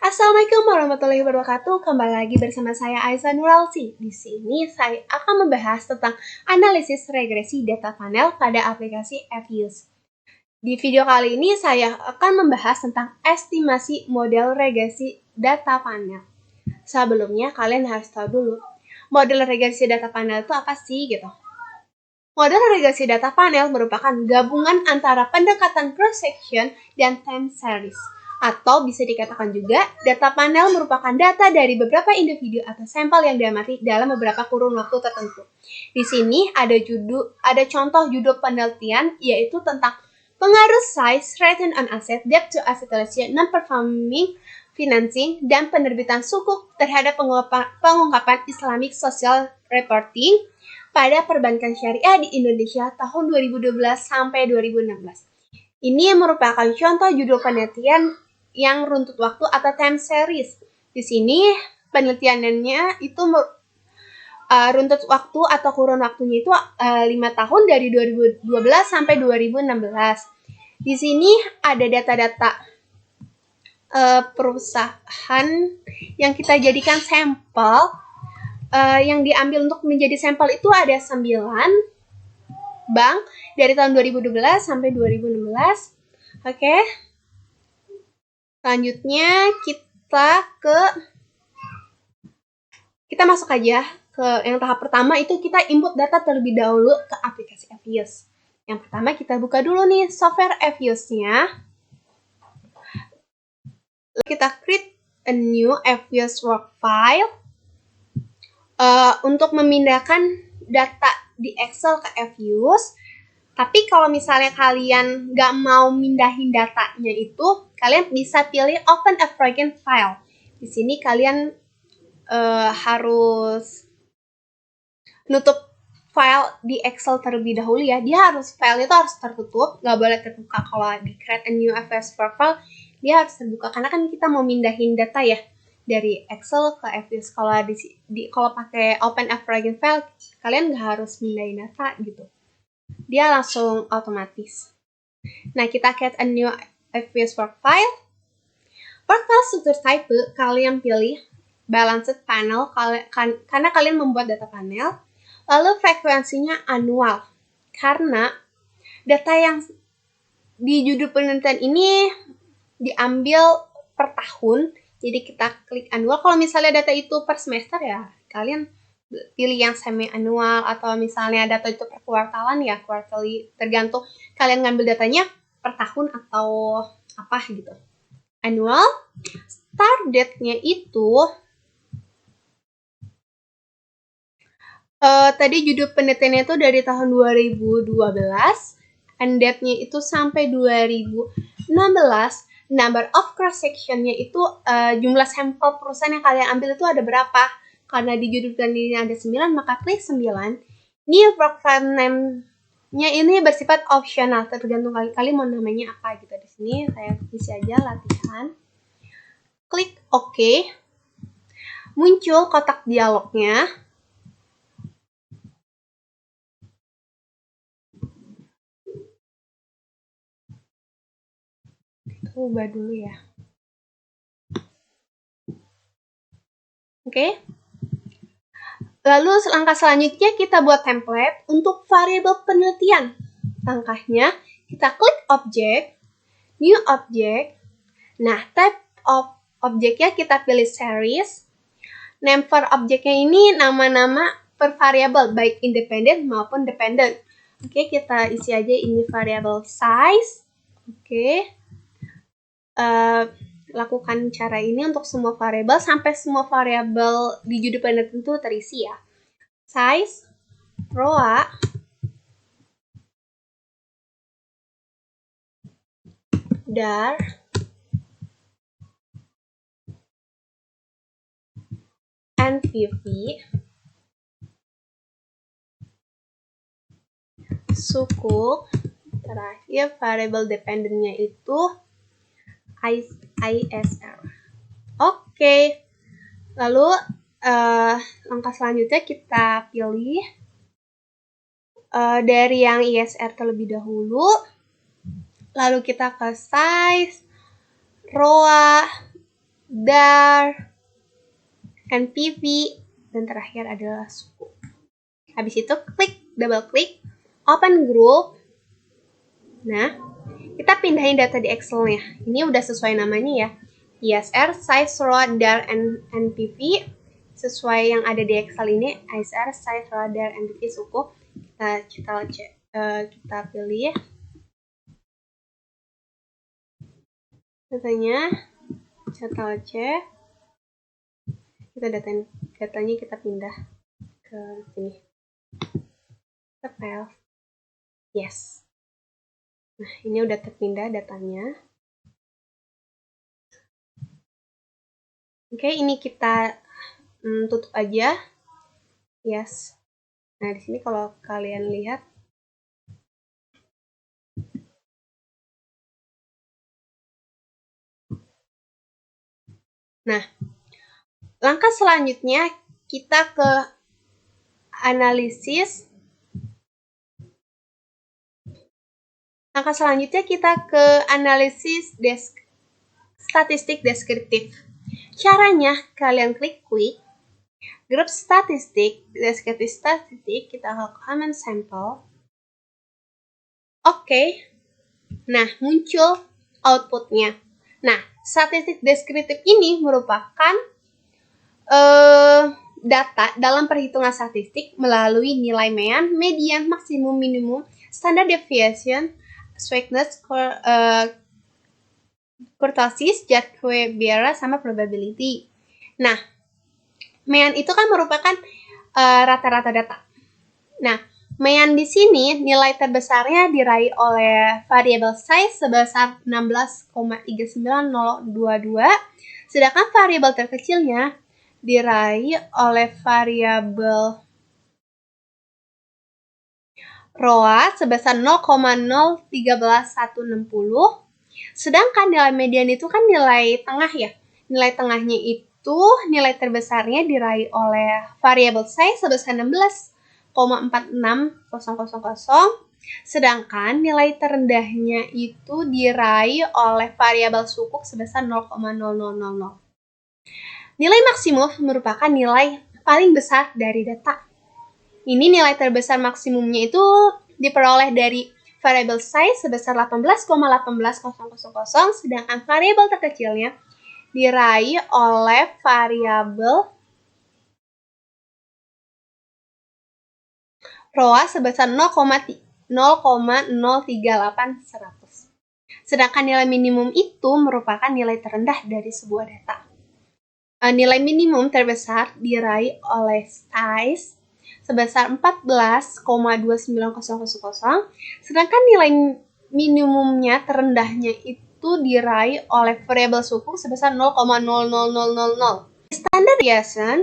Assalamualaikum warahmatullahi wabarakatuh. Kembali lagi bersama saya Aisyah Nuralsi. Di sini saya akan membahas tentang analisis regresi data panel pada aplikasi FUse. Di video kali ini saya akan membahas tentang estimasi model regresi data panel. Sebelumnya kalian harus tahu dulu, model regresi data panel itu apa sih gitu. Model regresi data panel merupakan gabungan antara pendekatan cross-section dan time series. Atau bisa dikatakan juga, data panel merupakan data dari beberapa individu atau sampel yang diamati dalam beberapa kurun waktu tertentu. Di sini ada contoh judul penelitian, yaitu tentang pengaruh size, return on asset, debt to asset ratio, non-performing financing, dan penerbitan sukuk terhadap pengungkapan Islamic Social Reporting pada perbankan syariah di Indonesia tahun 2012 sampai 2016. Ini merupakan contoh judul penelitian yang runtut waktu atau time series. Di sini penelitiannya itu runtut waktu atau kurun waktunya itu 5 tahun dari 2012 sampai 2016. Di sini ada data-data perusahaan yang kita jadikan sampel, yang diambil untuk menjadi sampel itu ada 9 bank dari tahun 2012 sampai 2016. Oke. Selanjutnya kita masuk aja ke yang tahap pertama, itu kita input data terlebih dahulu ke aplikasi FUse. Yang pertama kita buka dulu nih software FUse-nya. Kita create a new FUse work file untuk memindahkan data di Excel ke FUse. Tapi kalau misalnya kalian nggak mau mindahin datanya itu, kalian bisa pilih Open a Fragment File. Di sini kalian harus nutup file di Excel terlebih dahulu ya. File itu harus tertutup, nggak boleh terbuka. Kalau di Create a New FUse work file, dia harus terbuka karena kan kita mau mindahin data ya dari Excel ke FUse. Kalau pakai Open a Fragment File, kalian nggak harus mindahin data gitu. Dia langsung otomatis. Nah, kita create a new FUse work file. Work file struktur type kalian pilih balanced panel karena kalian membuat data panel. Lalu frekuensinya annual karena data yang di judul penelitian ini diambil per tahun. Jadi kita klik annual. Kalau misalnya data itu per semester ya kalian pilih yang semi annual, atau misalnya data itu per kuartalan ya quarterly, tergantung kalian ngambil datanya per tahun atau apa gitu. Annual. Start date-nya itu tadi judul penelitiannya itu dari tahun 2012, and date-nya itu sampai 2016. Number of cross section-nya itu jumlah sampel perusahaan yang kalian ambil itu ada berapa. Karena di judul penelitiannya ada 9, maka klik 9. New work file name-nya ini bersifat opsional, tergantung kalian mau namanya apa gitu. Di sini saya isi aja latihan. Klik OK. Muncul kotak dialognya. Kita ubah dulu ya. Oke. Lalu langkah selanjutnya kita buat template untuk variabel penelitian. Langkahnya kita klik object, new object. Nah, type of objeknya kita pilih series. Name for objeknya ini nama-nama per variabel, baik independent maupun dependent. Oke, kita isi aja ini variabel size. Oke. Lakukan cara ini untuk semua variabel sampai semua variabel di judul penelitian itu terisi ya. Size, ROA, DAR, NPV, sukuk, terakhir variabel dependentnya itu ISR. Oke. Lalu langkah selanjutnya kita pilih dari yang ISR terlebih dahulu. Lalu kita ke size, ROA, DAR, NPV, dan terakhir adalah suku. Habis itu double klik, open group. Nah, kita pindahin data di Excel-nya. Ini udah sesuai namanya ya. ISR, size, row, DAR, NPV. Sesuai yang ada di Excel ini, ISR, size, row, DAR, NPV, suku. Kita pilih datanya, Ctrl C. Datanya kita pindah ke sini. File. Yes. Nah, ini udah terpindah datanya. Oke, ini kita tutup aja. Yes. Nah, di sini kalau kalian lihat, nah, langkah selanjutnya kita ke analisis. Statistik deskriptif. Caranya, kalian klik quick, grup statistik, deskriptif statistik, kita command sample. Oke. Nah, muncul outputnya. Nah, statistik deskriptif ini merupakan data dalam perhitungan statistik melalui nilai mean, median, maksimum, minimum, standard deviation, sweetness, kurtosis, Jacques-Biara, sama probability. Nah, mean itu kan merupakan rata-rata data. Nah, mean di sini nilai terbesarnya diraih oleh variabel size sebesar 16,39022, sedangkan variabel terkecilnya diraih oleh variabel ROA sebesar 0,013160. Sedangkan nilai median itu kan nilai tengah ya. Nilai tengahnya itu nilai terbesarnya diraih oleh variabel size sebesar 16,46000. Sedangkan nilai terendahnya itu diraih oleh variabel suku sebesar 0,0000. Nilai maksimum merupakan nilai paling besar dari data. Ini nilai terbesar maksimumnya itu diperoleh dari variabel size sebesar 18,18000, sedangkan variabel terkecilnya diraih oleh variabel ROA sebesar 0,038100. Sedangkan nilai minimum itu merupakan nilai terendah dari sebuah data. Nilai minimum terbesar diraih oleh size sebesar 14,29000, sedangkan nilai minimumnya terendahnya itu diraih oleh variabel suku sebesar 0,00000. Standard deviation,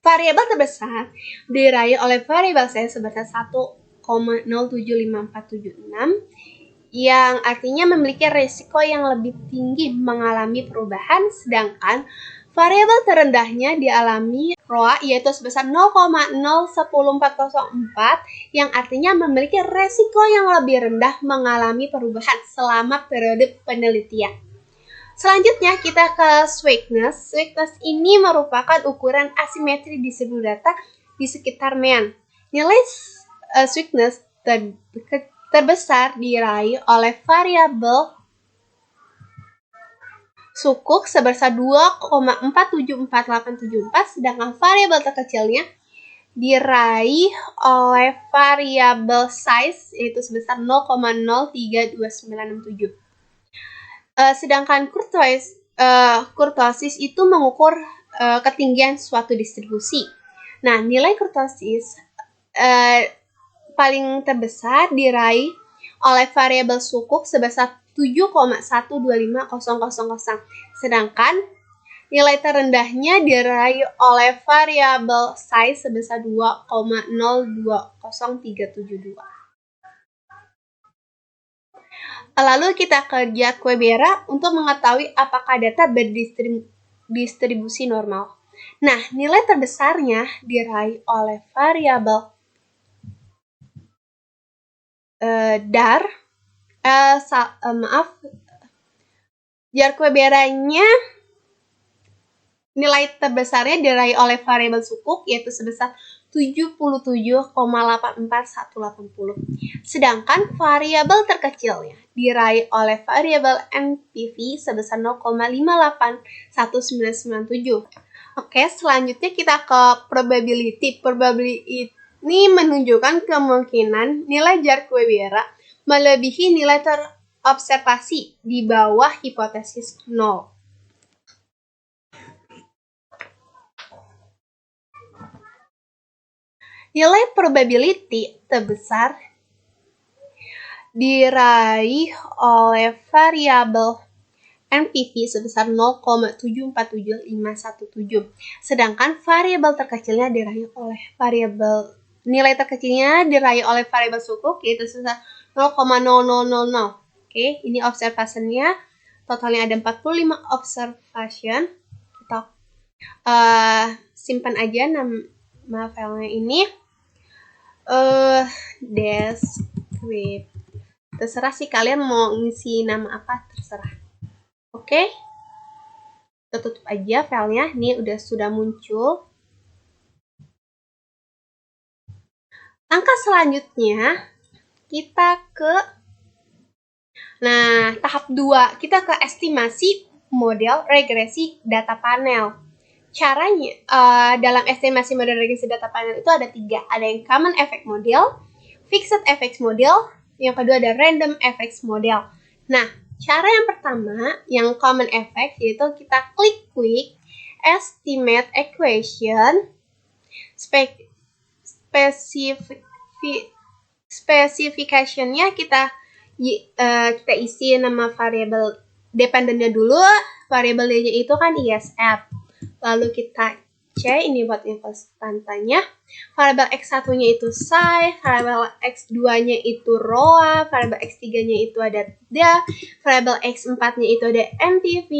variabel terbesar diraih oleh variabel size sebesar 1,075476, yang artinya memiliki risiko yang lebih tinggi mengalami perubahan, sedangkan variabel terendahnya dialami ROA yaitu sebesar 0,011404, yang artinya memiliki risiko yang lebih rendah mengalami perubahan selama periode penelitian. Selanjutnya kita ke sweetness. Sweetness ini merupakan ukuran asimetri di seluruh data di sekitar mean. Nilai sweetness terbesar diraih oleh variabel sukuk sebesar 2,474874, sedangkan variabel terkecilnya diraih oleh variabel size yaitu sebesar 0,032967. Sedangkan kurtosis itu mengukur ketinggian suatu distribusi. Nah, nilai kurtosis paling terbesar diraih oleh variabel sukuk sebesar 7,125000, sedangkan nilai terendahnya diraih oleh variabel size sebesar 2,020372. Lalu kita ke Jacques-Biara untuk mengetahui apakah data berdistribusi normal. Nah, nilai terbesarnya diraih oleh variabel DAR. Jacques-Biara-nya Nilai terbesarnya diraih oleh variabel sukuk, yaitu sebesar 77,84180. Sedangkan variabel terkecilnya diraih oleh variabel NPV sebesar 0,581997. Oke, selanjutnya kita ke probability. Probability ini menunjukkan kemungkinan nilai Jarque-Weber melebihi nilai terobservasi di bawah hipotesis 0. Nilai probability terbesar diraih oleh variabel NPV sebesar 0,747517. Sedangkan variabel terkecilnya diraih oleh nilai terkecilnya diraih oleh variabel sukuk, yaitu sebesar 0,0000. Oke, ini observasinya. Totalnya ada 45 observation. Kita simpan aja nama filenya ini. Descript. Terserah sih kalian mau ngisi nama apa, terserah. Oke, kita tutup aja filenya. Ini sudah muncul. Langkah selanjutnya kita ke tahap 2. Kita ke estimasi model regresi data panel. Caranya dalam estimasi model regresi data panel itu ada 3. Ada yang common effect model, fixed effects model, yang kedua ada random effects model. Nah, cara yang pertama, yang common effect, yaitu kita klik quick estimate equation, spesifikasinya kita isi nama variabel dependennya dulu. Variabel D-nya itu kan ISF. Lalu kita C, ini buat konstantanya. Variabel X1-nya itu psi, variabel X2-nya itu ρ, variabel X3-nya itu ada D, variabel X4-nya itu ada NPV,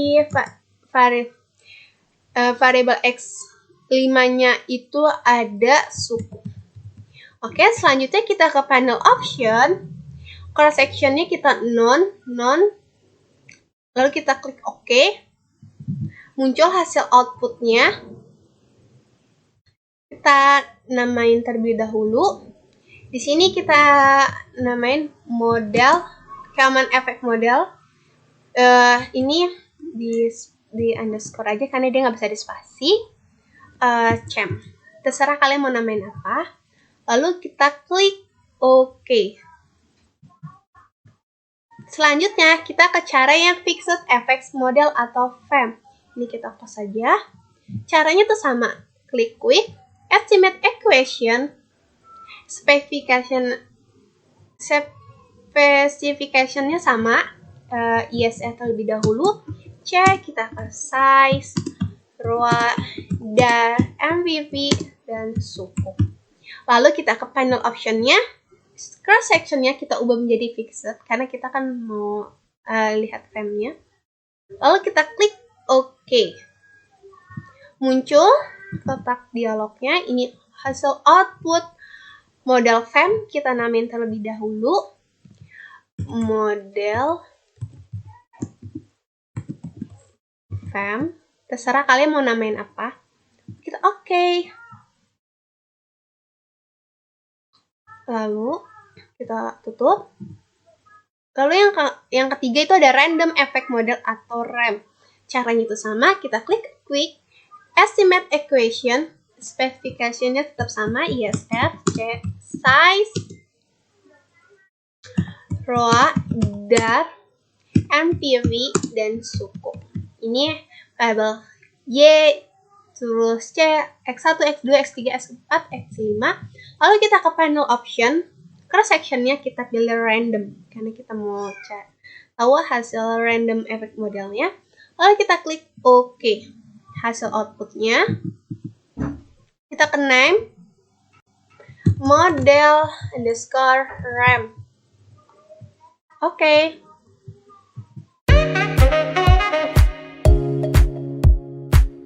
variabel X5-nya itu ada suku. Oke, selanjutnya kita ke panel option. Cross sectionnya kita non. Lalu kita klik OK. Muncul hasil outputnya. Kita namain terlebih dahulu. Di sini kita namain model common effect model. Ini di underscore aja karena dia nggak bisa di spasi. Chem. Terserah kalian mau namain apa. Lalu kita klik OK. Selanjutnya kita ke cara yang fixed effects model atau FEM. Ini kita close saja. Caranya tuh sama. Klik quick estimate equation, spesifikasinya sama. ISF terlebih dahulu. C, kita ke size, ρ, dan MVV, dan suku. Lalu kita ke panel optionnya. Cross sectionnya kita ubah menjadi fixed karena kita kan mau lihat FEM-nya. Lalu kita klik OK. Muncul kotak dialognya. Ini hasil output model FEM. Kita namain terlebih dahulu model FEM. Terserah kalian mau namain apa. Kita OK. Lalu kita tutup. Lalu yang ketiga itu ada random effect model atau RAM. Caranya itu sama, kita klik quick estimate equation, spesifikasinya tetap sama, ISF, C, size, ρ, dar, MPV, dan suku. Ini variabel Y, terus C, X1, X2, X3, X4, X5. Lalu kita ke panel option. Cross sectionnya kita pilih random karena kita mau tahu hasil random effect modelnya. Lalu kita klik OK. Hasil outputnya kita ke name model underscore RAM. Oke.